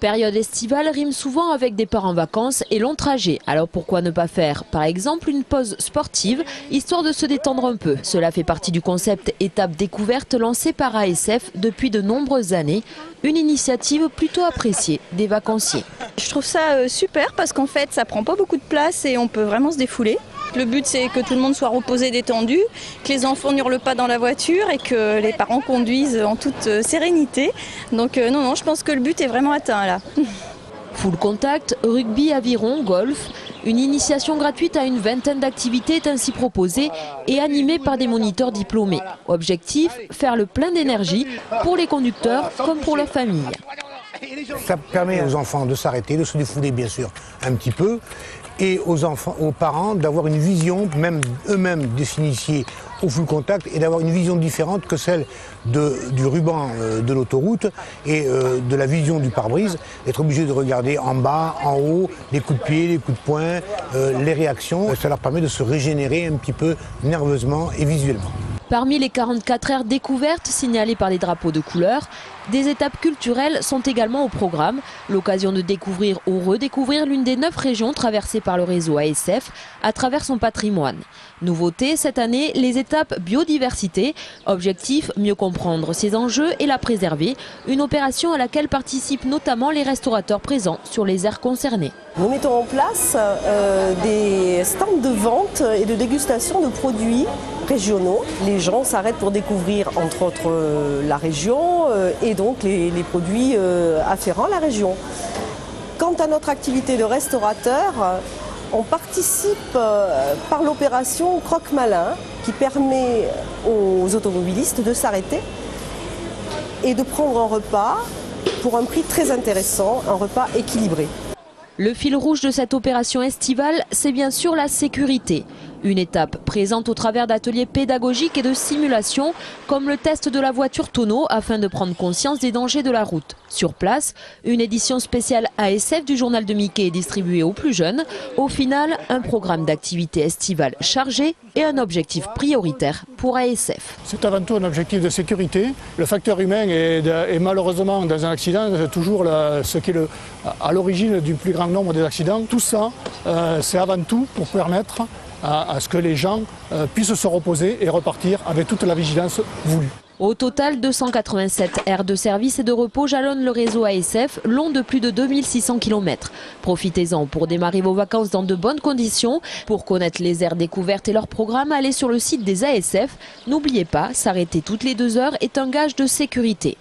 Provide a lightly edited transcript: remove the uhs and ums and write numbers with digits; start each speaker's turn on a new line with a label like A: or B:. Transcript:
A: Période estivale rime souvent avec départ en vacances et long trajet. Alors pourquoi ne pas faire, par exemple, une pause sportive, histoire de se détendre un peu. Cela fait partie du concept étape découverte lancé par ASF depuis de nombreuses années. Une initiative plutôt appréciée des vacanciers.
B: Je trouve ça super parce qu'en fait ça prend pas beaucoup de place et on peut vraiment se défouler. Le but c'est que tout le monde soit reposé, détendu, que les enfants n'hurlent pas dans la voiture et que les parents conduisent en toute sérénité. Donc non, je pense que le but est vraiment atteint là.
A: Full contact, rugby, aviron, golf. Une initiation gratuite à une vingtaine d'activités est ainsi proposée et animée par des moniteurs diplômés. Objectif, faire le plein d'énergie pour les conducteurs comme pour leur famille.
C: Ça permet aux enfants de s'arrêter, de se défouler bien sûr un petit peu, et aux parents d'avoir une vision, même eux-mêmes de s'initier au full contact et d'avoir une vision différente que celle du ruban de l'autoroute et de la vision du pare-brise, d'être obligé de regarder en bas, en haut, les coups de pied, les coups de poing, les réactions. Ça leur permet de se régénérer un petit peu nerveusement et visuellement.
A: Parmi les 44 aires découvertes signalées par les drapeaux de couleur, des étapes culturelles sont également au programme. L'occasion de découvrir ou redécouvrir l'une des 9 régions traversées par le réseau ASF à travers son patrimoine. Nouveauté cette année, les étapes biodiversité. Objectif, mieux comprendre ses enjeux et la préserver. Une opération à laquelle participent notamment les restaurateurs présents sur les aires concernées.
D: Nous mettons en place des stands de vente et de dégustation de produits régionaux. Les gens s'arrêtent pour découvrir entre autres la région et donc les produits afférents à la région. Quant à notre activité de restaurateur, on participe par l'opération Croque-Malin qui permet aux automobilistes de s'arrêter et de prendre un repas pour un prix très intéressant, un repas équilibré.
A: Le fil rouge de cette opération estivale, c'est bien sûr la sécurité. Une étape présente au travers d'ateliers pédagogiques et de simulations, comme le test de la voiture tonneau afin de prendre conscience des dangers de la route. Sur place, une édition spéciale ASF du journal de Mickey est distribuée aux plus jeunes. Au final, un programme d'activités estivales chargé et un objectif prioritaire pour ASF.
E: C'est avant tout un objectif de sécurité. Le facteur humain est malheureusement dans un accident toujours ce qui est à l'origine du plus grand nombre des accidents. Tout ça, c'est avant tout pour permettre à ce que les gens puissent se reposer et repartir avec toute la vigilance voulue.
A: Au total, 287 aires de service et de repos jalonnent le réseau ASF, long de plus de 2600 km. Profitez-en pour démarrer vos vacances dans de bonnes conditions. Pour connaître les aires découvertes et leurs programmes, allez sur le site des ASF. N'oubliez pas, s'arrêter toutes les 2 heures est un gage de sécurité.